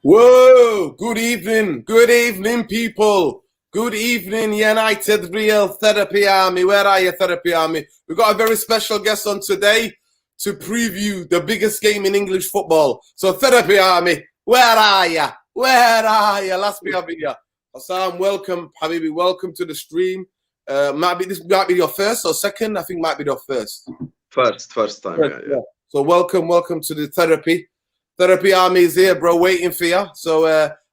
Whoa! Good evening, people. Good evening, United Real Therapy Army. Where are you, Therapy Army? We've got a very special guest on today to preview the biggest game in English football. So, Therapy Army, where are you? Where are you? Last me have here. Hassan, welcome, Habibi. Welcome to the stream. This might be your first or second. I think might be your first. First time. Yeah. So, welcome to the Therapy Army is here, bro, waiting for you. So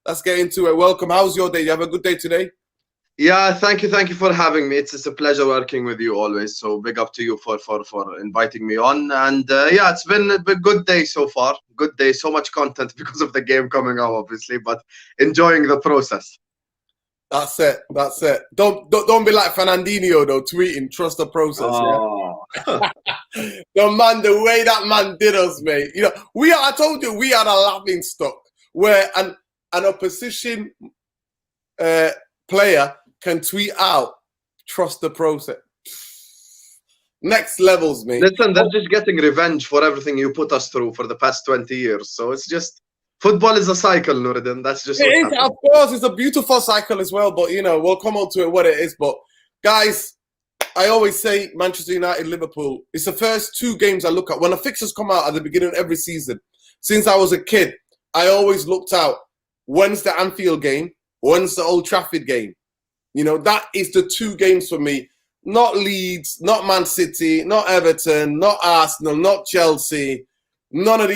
let's get into it. Welcome. How's your day? You have a good day today? Yeah, thank you for having me. It's a pleasure working with you always. So big up to you for inviting me on. And yeah, it's been a good day so far. Good day. So much content because of the game coming up, obviously, but enjoying the process. That's it. Don't be like Fernandinho though, tweeting, trust the process. Oh. Yeah? The way that man did us, mate. You know, I told you, we are a laughing stock where an opposition player can tweet out, trust the process. Next levels, mate. Listen, they're just getting revenge for everything you put us through for the past 20 years. So it's just, football is a cycle, Nuruddin. That's just it is, of course, it's a beautiful cycle as well. But, you know, we'll come on to it, what it is. But, guys, I always say Manchester United, Liverpool, it's the first two games I look at. When the fixtures come out at the beginning of every season, since I was a kid, I always looked out, when's the Anfield game? When's the Old Trafford game? You know, that is the two games for me. Not Leeds, not Man City, not Everton, not Arsenal, not Chelsea. None of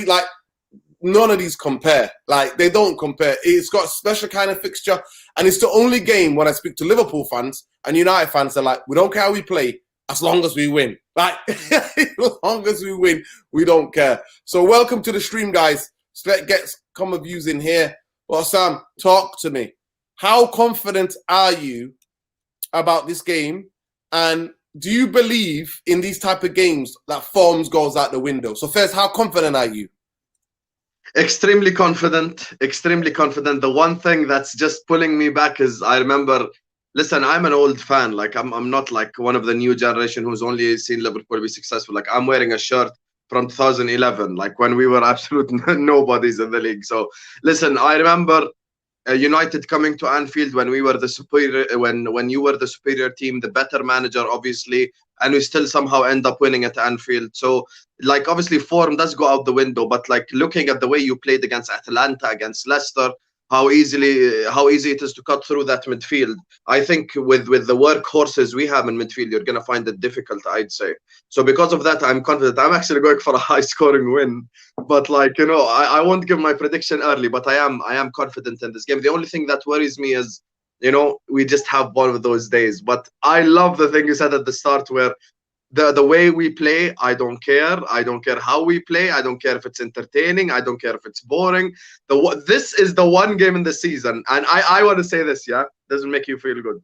these compare. Like, they don't compare. It's got a special kind of fixture. And it's the only game when I speak to Liverpool fans and United fans are like, we don't care how we play as long as we win. Like, as long as we win, we don't care. So welcome to the stream, guys. So let's get some of views in here. Well, Sam, talk to me. How confident are you about this game? And do you believe in these type of games that forms goes out the window? So first, how confident are you? Extremely confident. The one thing that's just pulling me back is I remember, listen, I'm an old fan. Like I'm not like one of the new generation who's only seen Liverpool be successful. Like I'm wearing a shirt from 2011, like when we were absolute nobodies in the league. So listen, I remember United coming to Anfield when we were the superior, when you were the superior team, the better manager, obviously, and we still somehow end up winning at Anfield. So, like, obviously, form does go out the window. But like looking at the way you played against Atalanta, against Leicester, how easy it is to cut through that midfield. I think with the workhorses we have in midfield, you're gonna find it difficult, I'd say. So because of that, I'm confident. I'm actually going for a high-scoring win. But like, you know, I won't give my prediction early, but I am confident in this game. The only thing that worries me is, you know, we just have one of those days. But I love the thing you said at the start where the way we play, I don't care. I don't care how we play. I don't care if it's entertaining. I don't care if it's boring. This is the one game in the season, and I want to say this, yeah, doesn't make you feel good.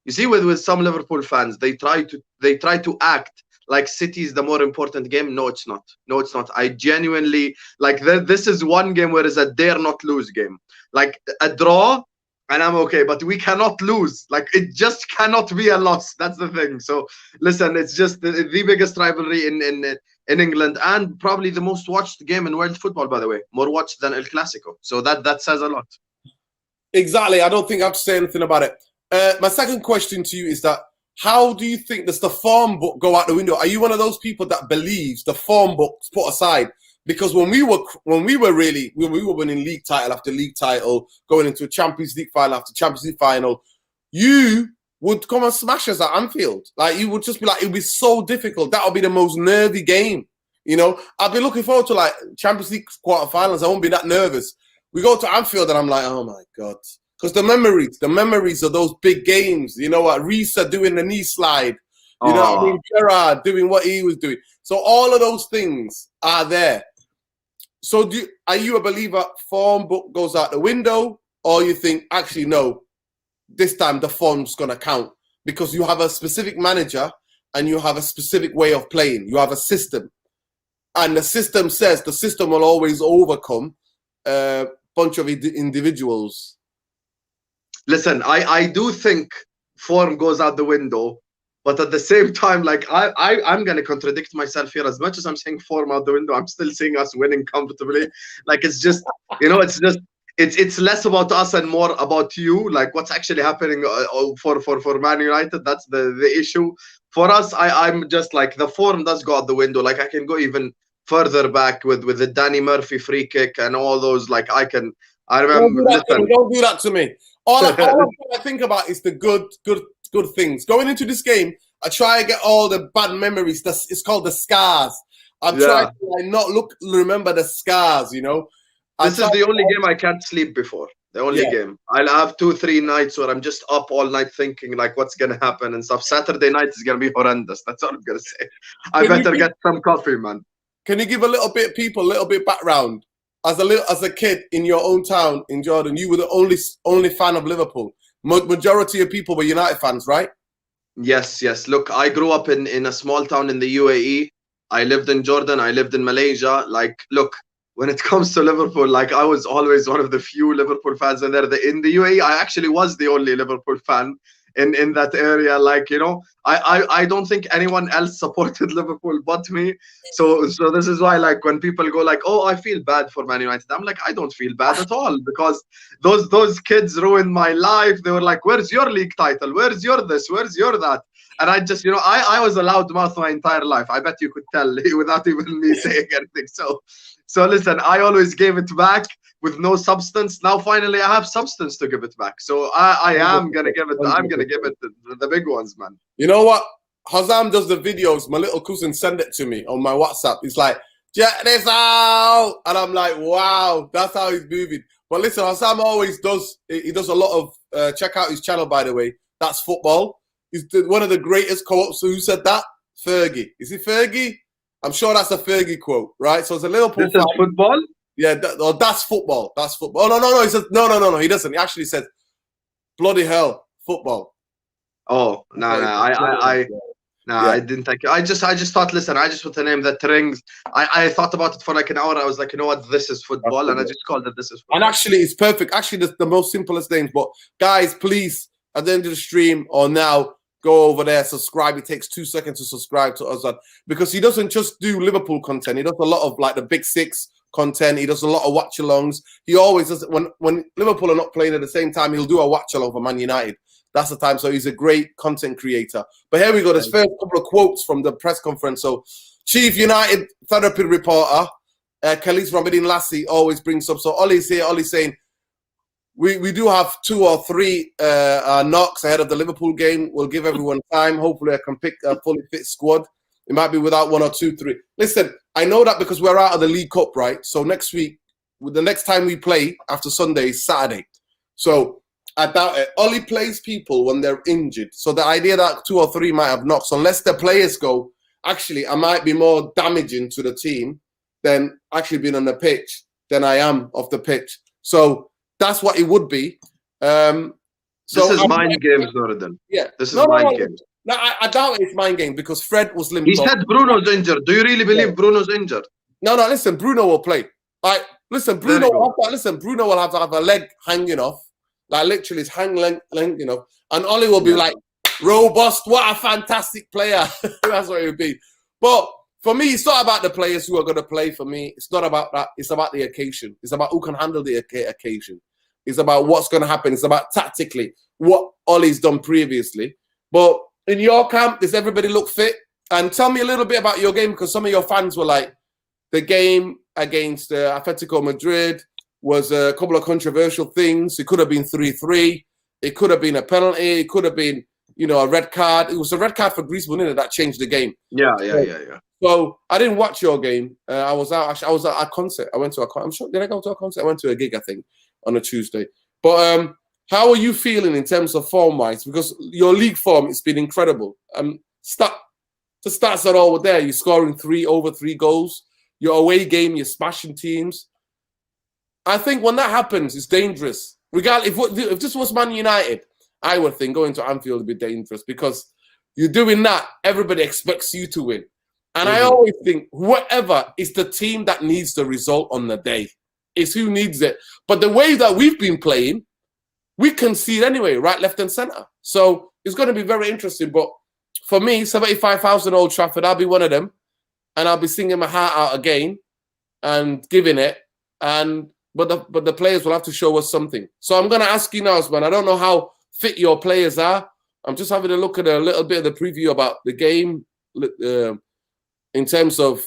You see, with some Liverpool fans, they try to act like City is the more important game. No, it's not. No, it's not. I genuinely like this is one game where it's a dare not lose game. Like a draw, and I'm okay, but we cannot lose. Like, it just cannot be a loss. That's the thing. So listen, it's just the biggest rivalry in England, and probably the most watched game in world football, by the way, more watched than El Clasico. So that says a lot. Exactly. I don't think I have to say anything about it. My second question to you is that how do you think does the form book go out the window? Are you one of those people that believes the form book's put aside? Because when we were winning league title after league title, going into a Champions League final after Champions League final, you would come and smash us at Anfield. Like, you would just be like, it would be so difficult. That would be the most nervy game. You know, I'd be looking forward to like Champions League quarterfinals. I won't be that nervous. We go to Anfield and I'm like, oh my God. Because the memories of those big games, you know what, Risa doing the knee slide, you know what I mean, Gerrard doing what he was doing. So all of those things are there. So are you a believer form book goes out the window, or you think, actually, no, this time the form's going to count because you have a specific manager and you have a specific way of playing. You have a system. And the system says the system will always overcome a bunch of individuals. Listen, I do think form goes out the window. But at the same time, like I'm gonna contradict myself here. As much as I'm saying form out the window, I'm still seeing us winning comfortably. Like, it's just, you know, it's less about us and more about you, like what's actually happening for Man United. That's the issue for us. I'm just like, the form does go out the window. Like, I can go even further back with the Danny Murphy free kick and all those. Like, I Don't do remember. that to me. Listen, Don't do that to me. All I think about is the good things. Going into this game, I try to get all the bad memories. It's called the scars. I'm trying yeah, to like not remember the scars. You know, I this is try. the only game I can't sleep before. The only Yeah. game. I'll have 2, 3 nights where I'm just up all night thinking like what's gonna happen and stuff. Saturday night is gonna be horrendous. That's all I'm gonna say. I Can you better give, get some coffee, man. can you give a little bit people a little bit background? As a kid in your own town in Jordan, you were the only fan of Liverpool. Majority of people were United fans, right? Yes, yes. Look, I grew up in a small town in the UAE. I lived in Jordan. I lived in Malaysia. Like, look, when it comes to Liverpool, like I was always one of the few Liverpool fans in there. In the UAE, I actually was the only Liverpool fan in that area. Like, you know, I don't think anyone else supported Liverpool but me. So this is why, like, when people go like, oh, I feel bad for Man United, I'm like, I don't feel bad at all, because those kids ruined my life. They were like, where's your league title? Where's your this? Where's your that? And I just, you know, I was a loud mouth my entire life. I bet you could tell without even me saying anything. So listen, I always gave it back with no substance. Now finally I have substance to give it back. So I am gonna give it. I'm gonna give it the big ones, man. You know what? Hazam does the videos. My little cousin send it to me on my WhatsApp. He's like, check this out. And I'm like, wow, that's how he's moving. But listen, Hazam always does, he does a lot of, check out his channel, by the way. That's football. He's one of the greatest co-ops. So who said that? Fergie. Is it Fergie? I'm sure that's a Fergie quote, right? So it's a Liverpool This is football? Yeah, that's football. That's football. Oh, no. He says, no. He doesn't. He actually said, bloody hell, football. Oh, no. I didn't think. I just thought. Listen, I just put the name that rings. I thought about it for like an hour. I was like, you know what, this is football, and I just called it this is football. And actually, it's perfect. Actually, the most simplest names. But guys, please, at the end of the stream or now, go over there, subscribe. It takes 2 seconds to subscribe to us, because he doesn't just do Liverpool content. He does a lot of like the Big Six content. He does a lot of watch-alongs. He always does. When Liverpool are not playing at the same time, he'll do a watch-along for Man United. That's the time. So he's a great content creator. But here we go. There's first couple of quotes from the press conference. So Chief United therapy reporter, Khalid Ramadan Lassie, always brings up. So Ollie's here. Ollie's saying, we do have 2 or 3 knocks ahead of the Liverpool game. We'll give everyone time. Hopefully I can pick a fully fit squad. It might be without 1 or 2, 3. Listen, I know that because we're out of the League Cup, right? So next week, the next time we play after Sunday is Saturday. So I doubt it. Ollie plays people when they're injured. So the idea that 2 or 3 might have knocks, unless the players go, actually, I might be more damaging to the team than actually being on the pitch than I am off the pitch. So that's what it would be. This is mind games, Northern. Yeah. This is mind games. No, I doubt it's mind game because Fred was limped. He said Bruno's injured. Do you really believe Bruno's injured? No, listen, Bruno will play. Like, listen, Bruno will have to have a leg hanging off. Like literally his hanging off. And Ollie will be like, robust, what a fantastic player. That's what it would be. But for me, it's not about the players who are going to play for me. It's not about that. It's about the occasion. It's about who can handle the occasion. It's about what's going to happen. It's about tactically what Ollie's done previously. But in your camp, does everybody look fit? And tell me a little bit about your game, because some of your fans were like, the game against Atletico Madrid was a couple of controversial things. It could have been 3-3. It could have been a penalty. It could have been, a red card. It was a red card for Griezmann that changed the game. Yeah. So I didn't watch your game. I was out. I was at a concert. I went to a concert. I'm sure. Did I go to a concert? I went to a gig, I think, on a Tuesday. But how are you feeling in terms of form-wise? Because your league form has been incredible. The stats are all there. You're scoring over 3 goals. Your away game, you're smashing teams. I think when that happens, it's dangerous. Regardless, if this was Man United, I would think going to Anfield would be dangerous because you're doing that. Everybody expects you to win. And I always think whoever is the team that needs the result on the day is who needs it. But the way that we've been playing, we concede anyway, right, left and centre. So it's going to be very interesting. But for me, 75,000 Old Trafford, I'll be one of them. And I'll be singing my heart out again and giving it. And but the players will have to show us something. So I'm gonna ask you now, man. I don't know how fit your players are. I'm just having a look at a little bit of the preview about the game in terms of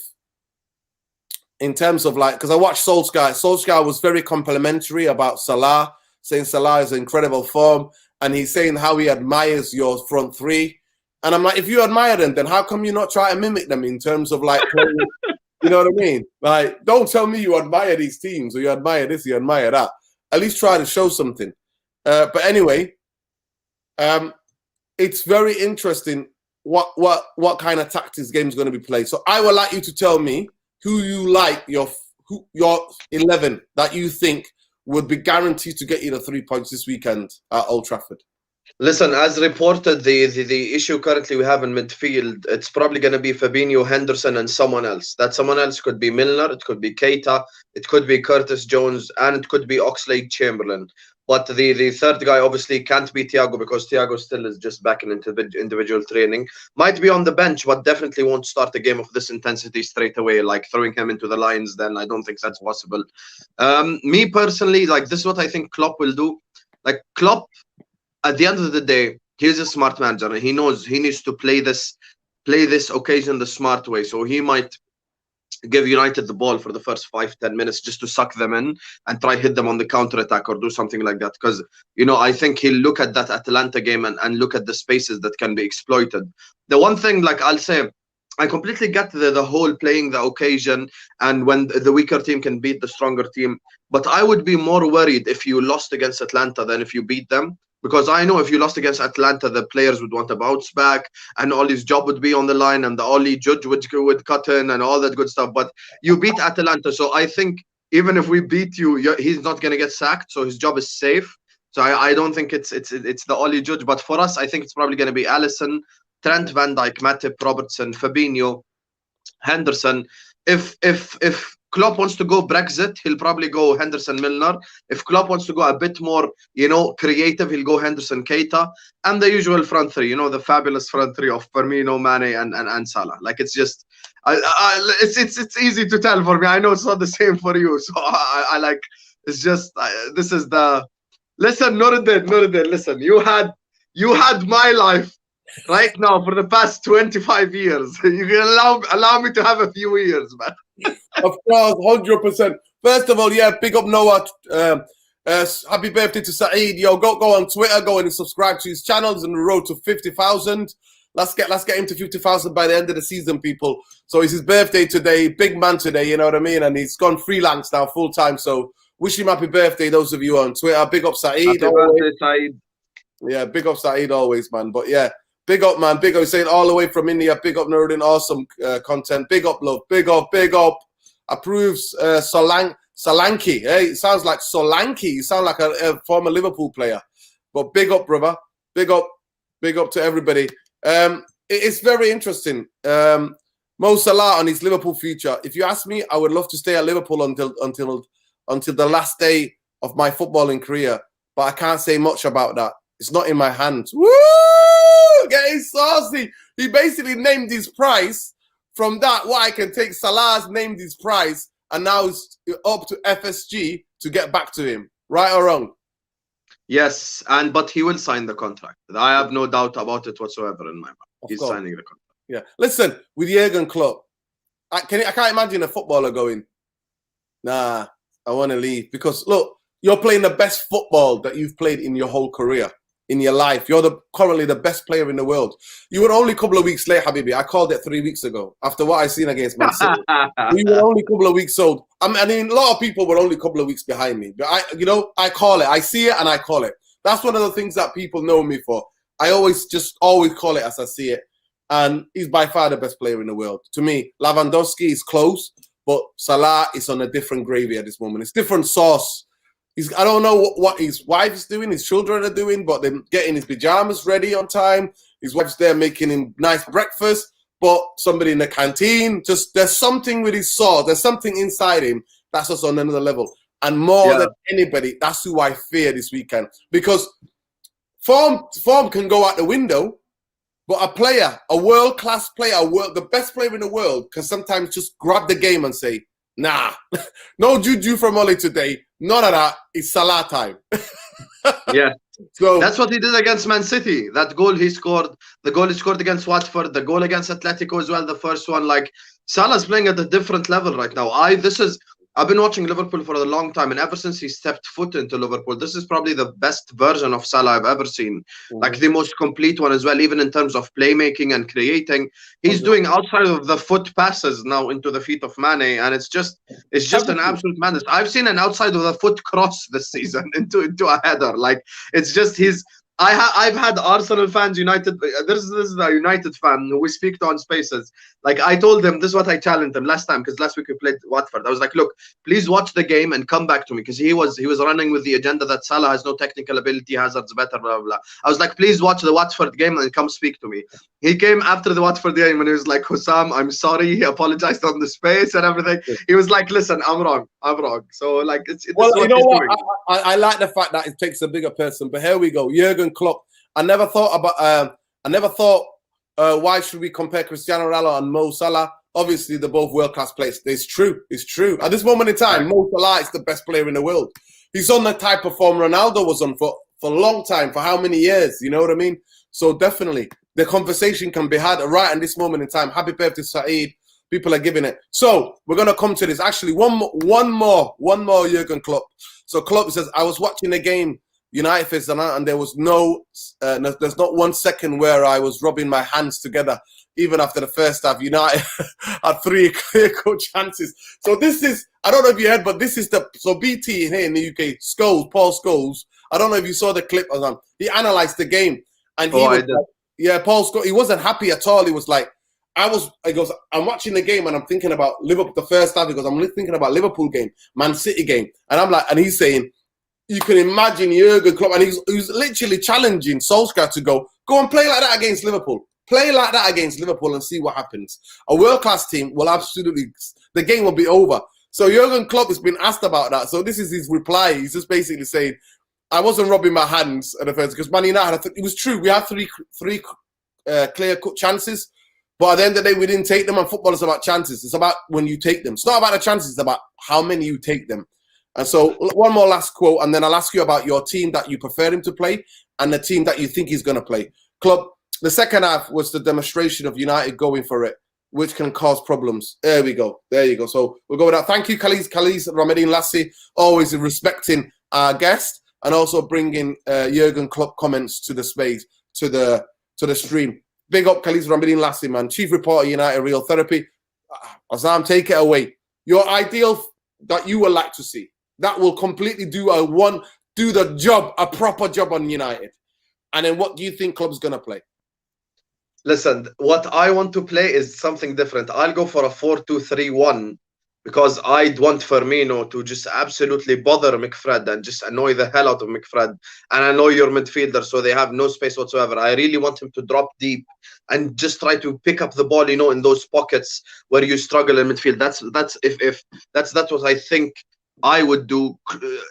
like, because I watched Solskjaer. Solskjaer was very complimentary about Salah, saying Salah is in incredible form, and he's saying how he admires your front three. And I'm like, if you admire them, then how come you not try to mimic them in terms of like playing? You know what I mean? Like, don't tell me you admire these teams or you admire this, you admire that. At least try to show something. But anyway, it's very interesting what kind of tactics game is going to be played. So I would like you to tell me who you like, your 11 that you think would be guaranteed to get you the 3 points this weekend at Old Trafford. Listen, as reported, the issue currently we have in midfield, it's probably going to be Fabinho, Henderson, and someone else. That someone else could be Milner, it could be Keita, it could be Curtis Jones, and it could be Oxlade-Chamberlain. But the third guy obviously can't be Thiago, because Thiago still is just back in individual training. Might be on the bench, but definitely won't start a game of this intensity straight away. Like throwing him into the lines, then I don't think that's possible. Me personally, like, this is what I think Klopp will do. Like, Klopp, at the end of the day, he's a smart manager, and he knows he needs to play this occasion the smart way. So he might give United the ball for the first 5-10 minutes just to suck them in and try hit them on the counter attack or do something like that. Because, you know, I think he'll look at that Atalanta game and look at the spaces that can be exploited. The one thing, like, I'll say, I completely get the whole playing the occasion and when the weaker team can beat the stronger team. But I would be more worried if you lost against Atlanta than if you beat them. Because I know if you lost against Atlanta, the players would want to bounce back, and Ollie's job would be on the line, and the Ollie judge would cut in, and all that good stuff. But you beat Atalanta, so I think even if we beat you, he's not going to get sacked, so his job is safe. So I don't think it's the Ollie judge. But for us, I think it's probably going to be Alisson, Trent, Van Dijk, Matip, Robertson, Fabinho, Henderson. If Klopp wants to go Brexit, he'll probably go Henderson, Milner. If Klopp wants to go a bit more, you know, creative, he'll go Henderson, Keita, and the usual front three. You know, the fabulous front three of Firmino, Mane, and Salah. Like, it's just, it's easy to tell for me. I know it's not the same for you. So I like, it's just this is the. Listen, Nuruddin, listen. You had my life. Right now, for the past 25 years, you can allow me to have a few years, man. Of course, 100%. First of all, yeah, big up Noah. Happy birthday to Saeed. Yo, go on Twitter, go and subscribe to his channels on the road to 50,000. Let's get him to 50,000 by the end of the season, people. So it's his birthday today, big man today, you know what I mean? And he's gone freelance now, full time. So wish him happy birthday, those of you on Twitter. Big up Saeed. Happy birthday, Saeed. Yeah, big up Saeed always, man. But yeah. Big up, man. Big up. Saying all the way from India. Big up, Nuruddin. Awesome content. Big up, love. Big up. Approves Solanke. Hey, it sounds like Solanke. You sound like a former Liverpool player. But big up, brother. Big up to everybody. It's very interesting. Mo Salah on his Liverpool future. If you ask me, I would love to stay at Liverpool until the last day of my footballing career. But I can't say much about that. It's not in my hands. Woo! Getting saucy. He basically named his price. From that, what I can take, Salah's named his price, and now it's up to FSG to get back to him. Right or wrong? Yes, but he will sign the contract. I have no doubt about it whatsoever in my mind. He's signing the contract. Yeah. Listen, with Jurgen Klopp, I can't imagine a footballer going, nah, I want to leave. Because, look, you're playing the best football that you've played in your whole career. In your life, you're currently the best player in the world. You were only a couple of weeks late, Habibi. I called it 3 weeks ago after what I seen against Man City. We were only a couple of weeks old. I mean, a lot of people were only a couple of weeks behind me. But I call it. I see it and I call it. That's one of the things that people know me for. I always call it as I see it. And he's by far the best player in the world. To me, Lewandowski is close, but Salah is on a different gravy at this moment. It's different sauce. I don't know what his wife is doing, his children are doing, but they're getting his pajamas ready on time. His wife's there making him nice breakfast, but somebody in the canteen, just there's something with his sauce. There's something inside him that's just on another level. And more than anybody, that's who I fear this weekend. Because form can go out the window, but a player, a world-class player, the best player in the world can sometimes just grab the game and say, nah, no juju from Ollie today. None of that. It's Salah time. Yeah. So That's what he did against Man City. That goal he scored, the goal he scored against Watford, the goal against Atletico as well, the first one. Like, Salah's playing at a different level right now. I've been watching Liverpool for a long time, and ever since he stepped foot into Liverpool, this is probably the best version of Salah I've ever seen. Like the most complete one as well, even in terms of playmaking and creating. He's doing outside of the foot passes now into the feet of Mane, and it's just an absolute madness. I've seen an outside of the foot cross this season into a header. Like, it's just I've had Arsenal fans, United. This is a United fan who we speak to on Spaces. Like, I told him, this is what I challenged him last time, because last week we played Watford. I was like, look, please watch the game and come back to me, because he was running with the agenda that Salah has no technical ability, Hazard's better, blah, blah, blah. I was like, please watch the Watford game and come speak to me. He came after the Watford game and he was like, Hussam, I'm sorry. He apologized on the space and everything. He was like, listen, I'm wrong. So, like, well, you know what? I like the fact that it takes a bigger person, but here we go. Jurgen Klopp. I never thought why should we compare Cristiano Ronaldo and Mo Salah? Obviously, they're both world-class players. It's true. At this moment in time, Mo Salah is the best player in the world. He's on the type of form Ronaldo was on for a long time, for how many years? You know what I mean? So definitely, the conversation can be had right in this moment in time. Happy birthday, Saeed. People are giving it. So we're going to come to this. Actually, one more Jurgen Klopp. So Klopp says, I was watching the game, United faced and there was there's not 1 second where I was rubbing my hands together. Even after the first half, United had 3 clear-cut chances. So this is, I don't know if you heard, but this is so BT here in the UK, Paul Scholes. I don't know if you saw the clip of him. He analysed the game. And Paul Scholes, he wasn't happy at all. He was like, he goes, I'm watching the game and I'm thinking about Liverpool, the first half. He goes, I'm thinking about Liverpool game, Man City game. And I'm like, and he's saying, you can imagine Jurgen Klopp, and he's literally challenging Solskjaer to go and play like that against Liverpool. Play like that against Liverpool and see what happens. A world-class team will absolutely, the game will be over. So Jurgen Klopp has been asked about that. So this is his reply. He's just basically saying, I wasn't rubbing my hands at the first, because Man United, it was true. We had three clear-cut chances, but at the end of the day, we didn't take them, and football is about chances. It's about when you take them. It's not about the chances, it's about how many you take them. And so one more last quote, and then I'll ask you about your team that you prefer him to play and the team that you think he's going to play. Klopp, the second half was the demonstration of United going for it, which can cause problems. There we go. There you go. So we'll go with that. Thank you, Khalid Ramedin Lassi, always respecting our guest and also bringing Jurgen Klopp comments to the space, to the stream. Big up Khalid Ramedin Lassi, man. Chief reporter, United Real Therapy. Azam, take it away. Your ideal that you would like to see, that will completely do the job, a proper job on United. And then what do you think Klopp's going to play? Listen, what I want to play is something different. I'll go for a 4-2-3-1 because I'd want Firmino to just absolutely bother McFred and just annoy the hell out of McFred and annoy your midfielder so they have no space whatsoever. I really want him to drop deep and just try to pick up the ball, in those pockets where you struggle in midfield. That's what I think I would do.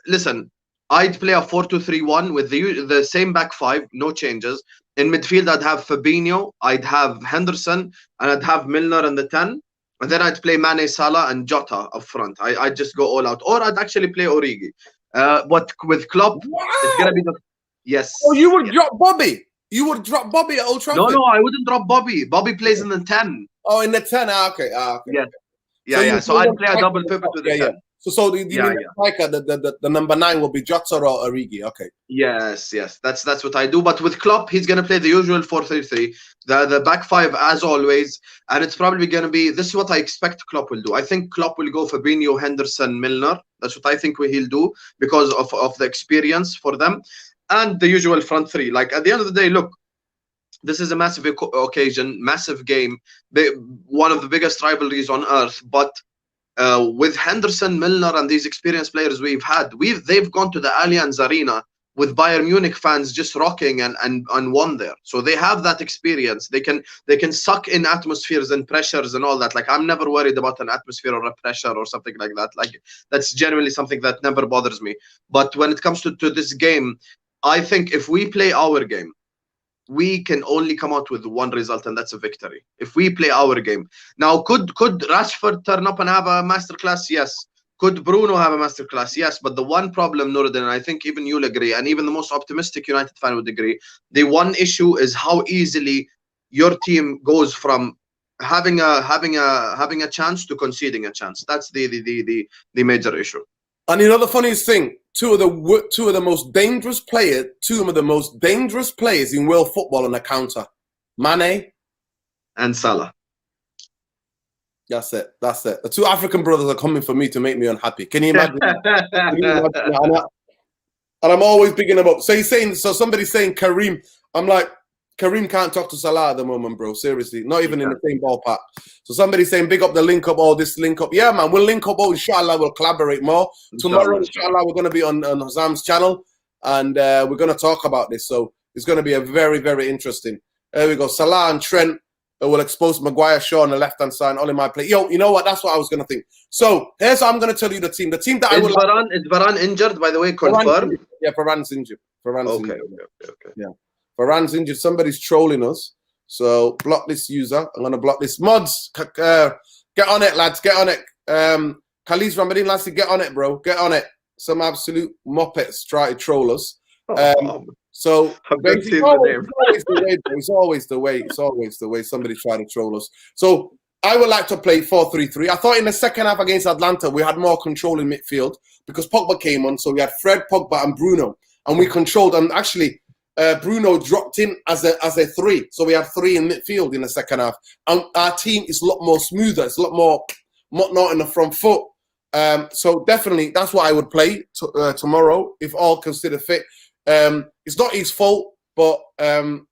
Listen, I'd play a 4-2-3-1 with the same back five, no changes. In midfield, I'd have Fabinho, I'd have Henderson, and I'd have Milner in the 10. And then I'd play Mane, Salah, and Jota up front. I'd just go all out. Or I'd actually play Origi. But with Klopp, it's going to be yes. Oh, you would drop Bobby? You would drop Bobby at Old Trafford? No, I wouldn't drop Bobby. Bobby plays in the 10. Oh, in the 10. Okay. Yeah. So I'd play a double pivot with the 10. Yeah. So the striker, the number 9 will be Jota or Origi. Okay. Yes. That's what I do. But with Klopp, he's gonna play the usual 4-3-3, the back five as always, and it's probably gonna be. This is what I expect Klopp will do. I think Klopp will go Fabinho, Henderson, Milner. That's what I think he'll do because of the experience for them, and the usual front three. Like at the end of the day, look. This is a massive occasion, massive game, one of the biggest rivalries on earth. But with Henderson, Milner, and these experienced players we've had, they've gone to the Allianz Arena with Bayern Munich fans just rocking and won there. So they have that experience. They can suck in atmospheres and pressures and all that. Like I'm never worried about an atmosphere or a pressure or something like that. Like that's generally something that never bothers me. But when it comes to this game, I think if we play our game, we can only come out with one result, and that's a victory. If we play our game. Now, could Rashford turn up and have a masterclass? Yes. Could Bruno have a masterclass? Yes, but the one problem, Nuruddin, and I think even you'll agree, and even the most optimistic United fan would agree, the one issue is how easily your team goes from having a chance to conceding a chance. That's the major issue. And you know the funniest thing, two of the most dangerous players in world football on the counter, Mane and Salah. That's it. The two African brothers are coming for me to make me unhappy. Can you imagine? And I'm always bigging them up. So somebody's saying Kareem. I'm like, Kareem can't talk to Salah at the moment, bro. Seriously, not even in the same ballpark. So somebody's saying, big up the link up, all this link up. Yeah, man, we'll link up. Oh, inshallah, we'll collaborate more. Tomorrow, inshallah, we're going to be on Hazam's channel, and we're going to talk about this. So it's going to be a very, very interesting. There we go. Salah and Trent will expose Maguire, Shaw on the left-hand side, all in my play. Yo, you know what? That's what I was going to think. So here's how I'm going to tell you the team. The team that I would Is Varane injured, by the way? Confirmed? Yeah, Varane's injured. Okay. Yeah. Varane's injured. Somebody's trolling us. So block this user. I'm going to block this. Mods, get on it, lads. Get on it. Khalid Ramadan Lassie, get on it, bro. Get on it. Some absolute muppets try to troll us. So it's always the way somebody try to troll us. So I would like to play 4-3-3. I thought in the second half against Atlanta, we had more control in midfield because Pogba came on. So we had Fred, Pogba, and Bruno. And we controlled. And actually, Bruno dropped in as a 3. So we had 3 in midfield in the second half. And our team is a lot more smoother. It's a lot more not in the front foot. So definitely, that's what I would play tomorrow if all consider fit. It's not his fault, but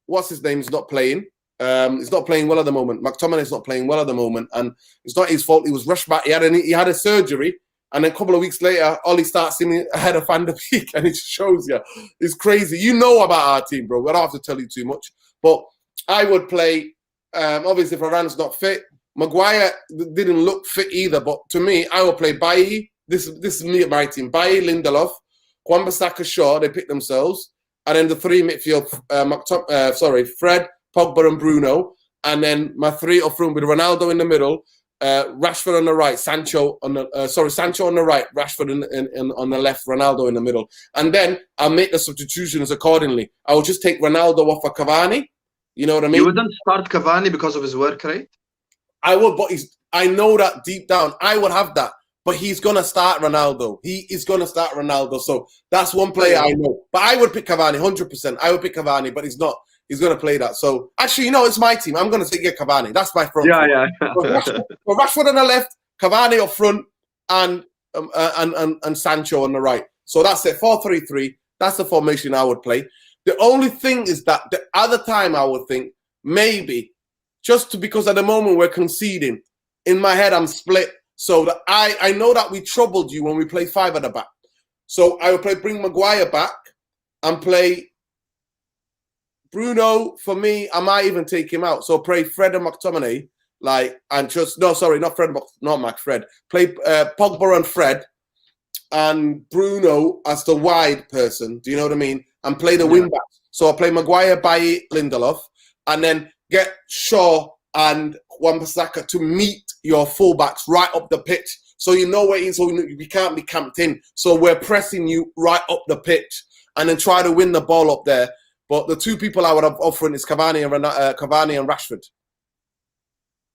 what's his name is not playing. He's not playing well at the moment. McTominay is not playing well at the moment, and it's not his fault. He was rushed back. He had a surgery, and then a couple of weeks later, Ollie starts him ahead of Van der Beek, and it shows you. It's crazy. You know about our team, bro. I don't have to tell you too much, but I would play. Obviously, if Varane's not fit, Maguire didn't look fit either. But to me, I would play Bailly. This is me at my team. Bailly, Lindelof, Wan-Bissaka, Shaw. They pick themselves, and then the 3 midfield. Fred, Pogba, and Bruno, and then my 3 up front with Ronaldo in the middle, Rashford on the right, Sancho on the right, Rashford on the left, Ronaldo in the middle, and then I'll make the substitutions accordingly. I will just take Ronaldo off of Cavani. You know what I mean? You wouldn't start Cavani because of his work rate? I would, but I know that deep down I would have that. But he's going to start Ronaldo. He is going to start Ronaldo. So that's one player I know. But I would pick Cavani, 100%. I would pick Cavani, but he's not. He's going to play that. So actually, you know, it's my team. I'm going to take Cavani. That's my front. Yeah. Rashford on the left, Cavani up front, and Sancho on the right. So that's it. 4-3-3. That's the formation I would play. The only thing is that the other time I would think maybe because at the moment we're conceding. In my head, I'm split. So that I know that we troubled you when we play 5 at the back. So I would bring Maguire back and play Bruno. For me, I might even take him out. So play Fred and McTominay, not Fred, not McFred. Play Pogba and Fred and Bruno as the wide person. Do you know what I mean? And play the wing backs. So I'll play Maguire, Bailly, Lindelof, and then get Shaw and Wan-Bissaka to meet your fullbacks right up the pitch. So you know where so we can't be camped in. So we're pressing you right up the pitch and then try to win the ball up there. But the 2 people I would have offering is Cavani and Rashford.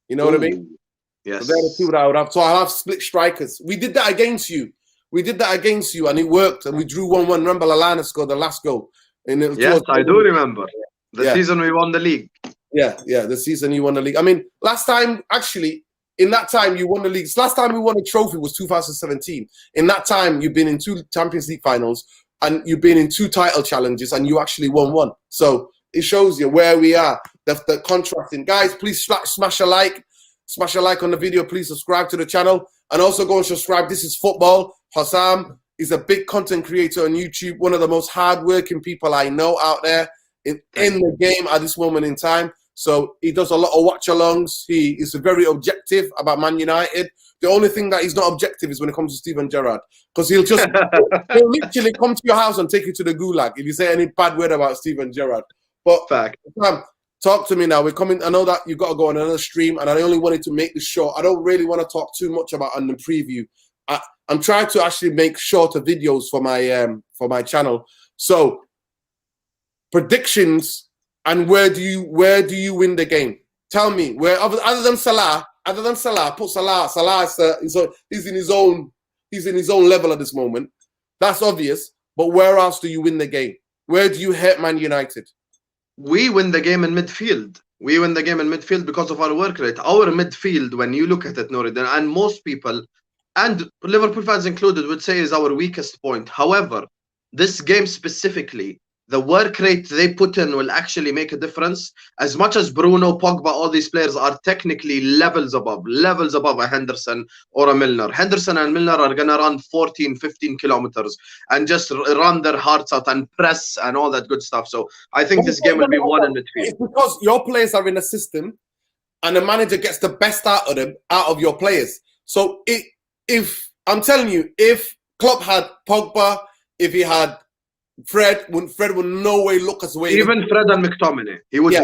You know what I mean? Yes. So they're the 2 that I would have. So I'll have split strikers. We did that against you. And it worked. And we drew 1-1. Remember, Lallana scored the last goal. Yes, I do remember. The season we won the league. Yeah, the season you won the league. I mean, last time, actually, in that time you won the league. Last time we won a trophy was 2017. In that time, you've been in 2 Champions League finals and you've been in 2 title challenges and you actually won 1. So it shows you where we are, the contrasting. Guys, please smash a like. Smash a like on the video. Please subscribe to the channel. And also go and subscribe. This is Football. Hassam is a big content creator on YouTube. One of the most hardworking people I know out there in the game at this moment in time. So he does a lot of watch-alongs. He is very objective about Man United. The only thing that he's not objective is when it comes to Steven Gerrard. Because he'll literally come to your house and take you to the gulag if you say any bad word about Steven Gerrard. But talk to me now. We're coming. I know that you've got to go on another stream, and I only wanted to make this short. I don't really want to talk too much about on the preview. I'm trying to actually make shorter videos for my channel. So predictions and where do you win the game? Tell me where other than Salah, put Salah. Salah he's in his own level at this moment. That's obvious. But where else do you win the game? Where do you hurt Man United? We win the game in midfield. We win the game in midfield because of our work rate. Our midfield, when you look at it, Noureddin, and most people, and Liverpool fans included, would say is our weakest point. However, this game specifically, the work rate they put in will actually make a difference. As much as Bruno, Pogba, all these players are technically levels above a Henderson or a Milner. Henderson and Milner are going to run 14, 15 kilometers and just run their hearts out and press and all that good stuff. So I think this game will be won in midfield. It's because your players are in a system and the manager gets the best out of your players. So if I'm telling you, if Klopp had Pogba, if he had Fred would no way look as way. Even Fred and McTominay, they would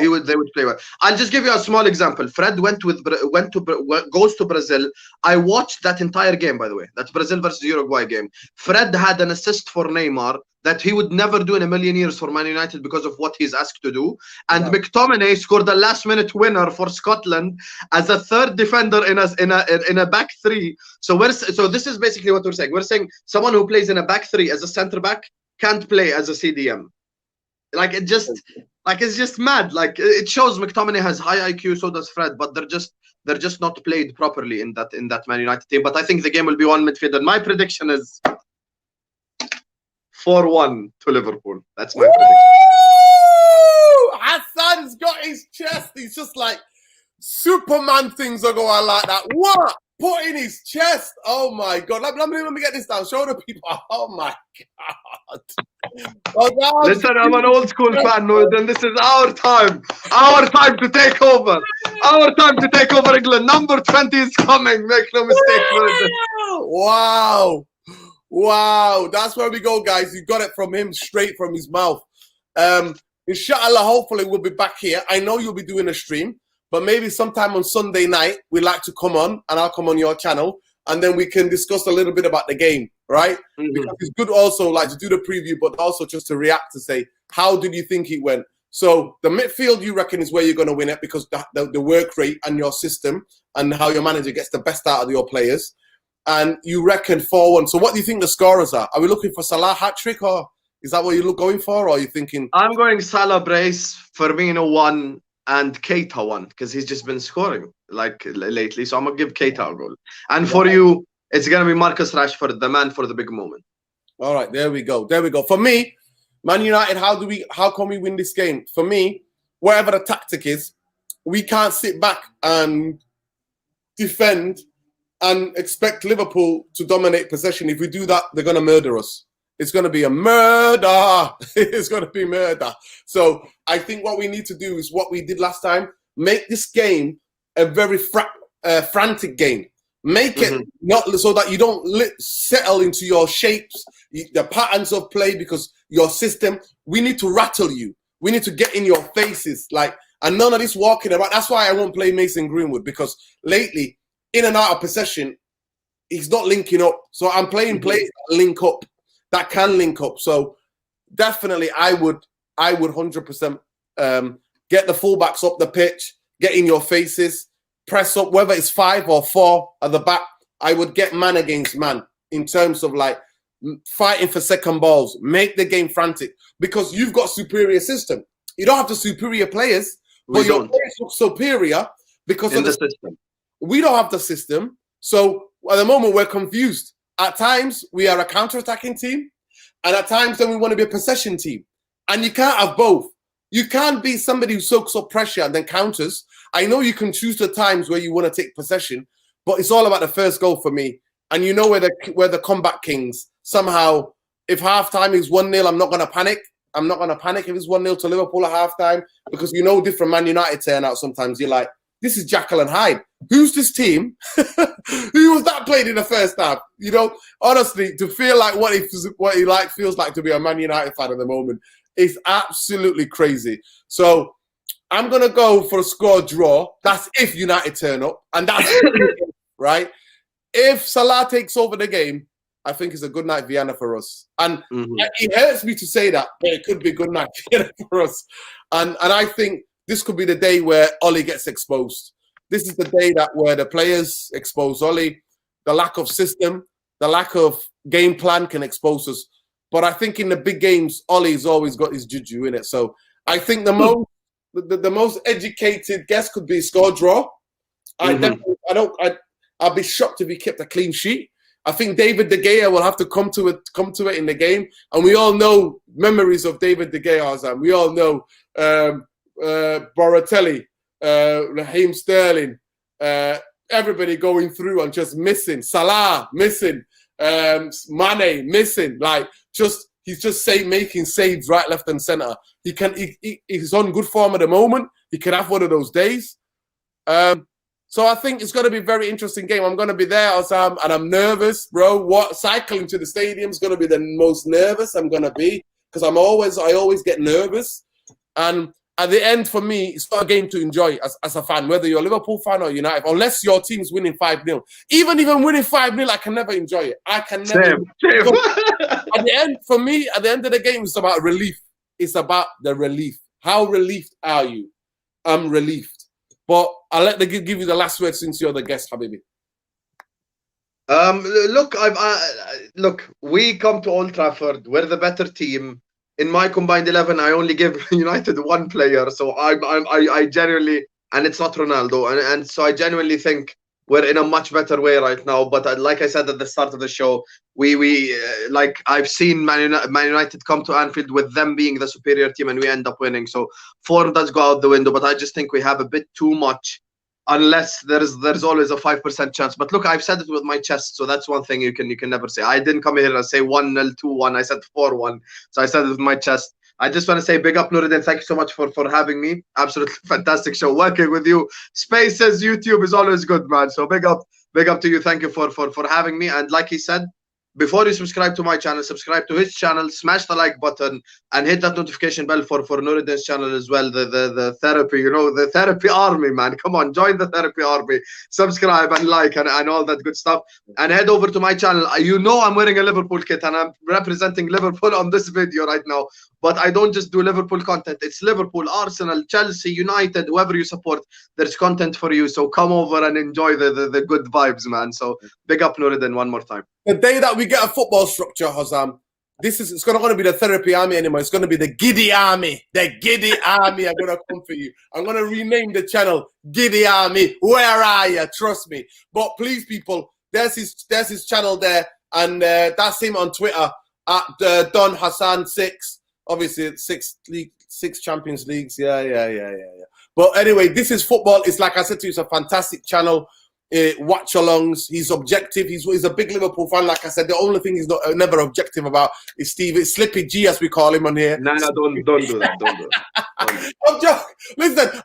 play well. I'll just give you a small example. Fred goes to Brazil. I watched that entire game, by the way. That's Brazil versus Uruguay game. Fred had an assist for Neymar that he would never do in a million years for Man United because of what he's asked to do. And McTominay scored the last-minute winner for Scotland as a third defender in a back three. So this is basically what we're saying. We're saying someone who plays in a back three as a centre back can't play as a CDM. Like it's just mad. Like it shows McTominay has high IQ, so does Fred, but they're just not played properly in that Man United team. But I think the game will be one midfield. And my prediction is 4-1 to Liverpool. That's my prediction. Hassan's got his chest. He's just like Superman things are going like that. What? Put in his chest. Oh my God. Let me get this down. Show the people. Oh my God. Oh, God. Listen, I'm an old school fan, Noureddin. This is our time. Our time to take over. Our time to take over England. Number 20 is coming. Make no mistake, Noureddin. Wow. Wow. That's where we go, guys. You got it from him, straight from his mouth. Inshallah, hopefully we'll be back here. I know you'll be doing a stream. But maybe sometime on Sunday night, we'd like to come on, and I'll come on your channel, and then we can discuss a little bit about the game, right? Because it's good also like to do the preview, but also just to react to say, how did you think it went? So the midfield, you reckon, is where you're going to win it because the work rate and your system and how your manager gets the best out of your players. And you reckon 4-1. So what do you think the scorers are? Are we looking for Salah hat-trick, or is that what you're going for, or are you thinking? I'm going Salah brace, Firmino 1, and Keita 1, because he's just been scoring like lately. So I'm gonna give Keita a goal. And for you, it's gonna be Marcus Rashford, the man for the big moment. All right, there we go. There we go. For me, Man United, how can we win this game? For me, whatever the tactic is, we can't sit back and defend and expect Liverpool to dominate possession. If we do that, they're gonna murder us. It's going to be a murder. It's going to be murder. So I think what we need to do is what we did last time. Make this game a very frantic game. Make it not so that you don't settle into your shapes, the patterns of play, because your system, we need to rattle you. We need to get in your faces. And none of this walking about. That's why I won't play Mason Greenwood, because lately, in and out of possession, he's not linking up. So I'm playing plays that link up. That can link up. So definitely I would 100% get the fullbacks up the pitch, get in your faces, press up, whether it's 5 or 4 at the back. I would get man against man in terms of fighting for second balls, make the game frantic, because you've got superior system. You don't have the superior players, but your players look superior because of the system. We don't have the system. So at the moment we're confused. At times, we are a counter-attacking team, and at times, then we want to be a possession team. And you can't have both. You can't be somebody who soaks up pressure and then counters. I know you can choose the times where you want to take possession, but it's all about the first goal for me. And you know where the comeback kings. Somehow, if halftime is 1-0, I'm not going to panic. I'm not going to panic if it's 1-0 to Liverpool at halftime, because you know different Man United turn out sometimes. You're like, this is Jekyll and Hyde. Who's this team? Who was that played in the first half? You know, honestly, to feel like what he feels like to be a Man United fan at the moment is absolutely crazy. So I'm gonna go for a score draw. That's if United turn up, and that's right. if Salah takes over the game, I think it's a good night Vienna for us. And it hurts me to say that, but it could be good night Vienna for us. And I think this could be the day where Oli gets exposed. This is the day where the players expose Oli. The lack of system, the lack of game plan can expose us. But I think in the big games, Ollie's always got his juju in it. So I think the most educated guess could be score draw. I'll be shocked if he kept a clean sheet. I think David De Gea will have to come to it in the game. And we all know memories of David De Gea, Azam. We all know Boratelli, Raheem Sterling, everybody going through and just missing. Salah missing. Mane missing. He's just making saves right, left, and center. He's on good form at the moment. He can have one of those days. So I think it's going to be a very interesting game. I'm going to be there, Osam, and I'm nervous, bro. Cycling to the stadium is going to be the most nervous I'm going to be because I always get nervous. And at the end, for me, it's not a game to enjoy as a fan, whether you're a Liverpool fan or United, unless your team's winning 5-0. Even winning 5-0, I can never enjoy it. I can never. Same. At the end, for me, at the end of the game, it's about relief. It's about the relief. How relieved are you? I'm relieved. But I'll let them give you the last word since you're the guest, Habibi. Look, we come to Old Trafford. We're the better team. In my combined 11, I only give United one player. So I genuinely, and it's not Ronaldo, and so I genuinely think we're in a much better way right now. But like I said at the start of the show, I've seen Man United come to Anfield with them being the superior team, and we end up winning. So form does go out the window. But I just think we have a bit too much. Unless there's always a 5% chance. But look, I've said it with my chest, so that's one thing you can never say. I didn't come here and say 1-0, 2-1. I said 4-1. So I said it with my chest. I just want to say big up, Nuruddin. Thank you so much for having me. Absolutely fantastic show. Working with you. Spaces, YouTube is always good, man. So big up to you. Thank you for having me. And like he said, before you subscribe to my channel, subscribe to his channel, smash the like button, and hit that notification bell for Nuruddin's channel as well. The therapy, the therapy army, man. Come on, join the therapy army. Subscribe and like and all that good stuff. And head over to my channel. I'm wearing a Liverpool kit and I'm representing Liverpool on this video right now. But I don't just do Liverpool content. It's Liverpool, Arsenal, Chelsea, United, whoever you support. There's content for you. So come over and enjoy the good vibes, man. So big up, Nuruddin, one more time. The day that we get a football structure, Hazam, it's not going to be the therapy army anymore. It's going to be the Giddy Army. The Giddy Army are going to come for you. I'm going to rename the channel Giddy Army. Where are you? Trust me. But please, people, there's his channel there, and that's him on Twitter at Don Hassan 6. Obviously, six Champions Leagues. Yeah. But anyway, this is football. It's like I said to you, it's a fantastic channel. Watch alongs. He's objective. He's a big Liverpool fan. Like I said, the only thing he's never objective about is Slippy G, as we call him on here. No, don't do that. Don't do that. I'm joking. Listen,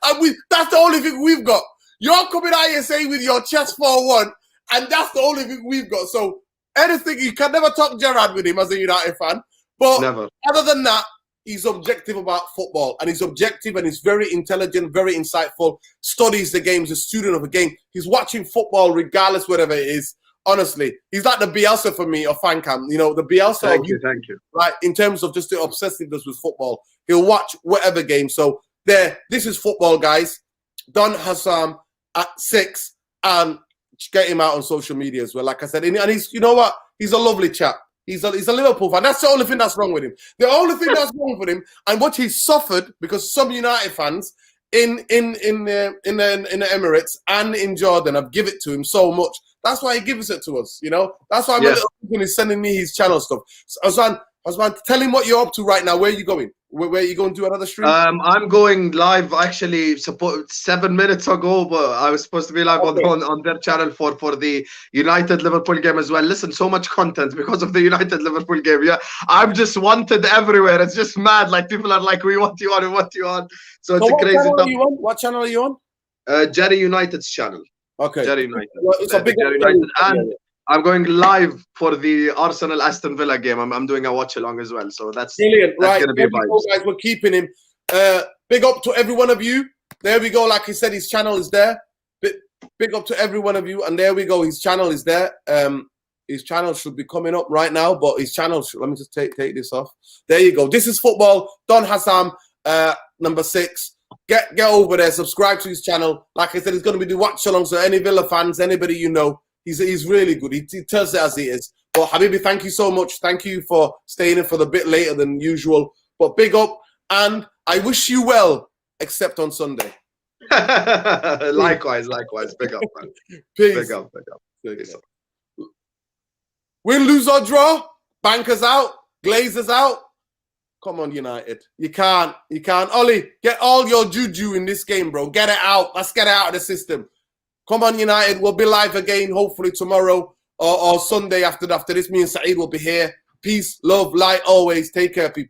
that's the only thing we've got. You're coming out here saying with your chest 4-1, and that's the only thing we've got. So anything, you can never talk Gerrard with him as a United fan. But never. Other than that, he's objective about football, and he's objective and he's very intelligent, very insightful, studies the game, he's a student of the game. He's watching football regardless whatever it is. Honestly, he's like the Bielsa for me or fan camp. The Bielsa. Thank you. Right, in terms of just the obsessiveness with football. He'll watch whatever game. So this is football, guys. Don Hassam at 6, and get him out on social media as well. Like I said, and he's, you know what? He's a lovely chap. He's a Liverpool fan. That's the only thing that's wrong with him. The only thing that's wrong with him, and what he's suffered, because some United fans in the Emirates and in Jordan have given it to him so much. That's why he gives it to us. That's why he's sending me his channel stuff. So, Osman, tell him what you're up to right now. Where are you going? Where are you going to do another stream? I'm going live actually 7 minutes ago, but I was supposed to be live on their channel for the United Liverpool game as well. Listen, so much content because of the United Liverpool game. Yeah, I'm just wanted everywhere. It's just mad. Like, people are like, we want you on, we want you on. So it's a crazy stuff. What channel are you on? Jerry United's channel. Okay. Jerry United. Well, it's a big Jerry United. And I'm going live for the Arsenal Aston Villa game. I'm doing a watch along as well. So that's brilliant. That's right. Gonna be a vibe. Guys, we're keeping him. Big up to every one of you. There we go. Like he said, his channel is there. Big up to every one of you. And there we go. His channel is there. His channel should be coming up right now, but his channel should, let me just take this off. There you go. This is football. Don Hassam, number 6. Get over there. Subscribe to his channel. Like I said, he's going to be doing watch along. So any Villa fans, anybody you know, he's really good. He tells it as it is. But Habibi, thank you so much. Thank you for staying in for the bit later than usual. But big up, and I wish you well, except on Sunday. Likewise. Big up, man. Peace. Big up. Peace. Win, lose or draw. Bankers out. Glazers out. Come on, United. You can't. Ollie, get all your juju in this game, bro. Get it out. Let's get it out of the system. Come on, United. We'll be live again, hopefully tomorrow or Sunday after this. Me and Saeed will be here. Peace, love, light, always. Take care, people.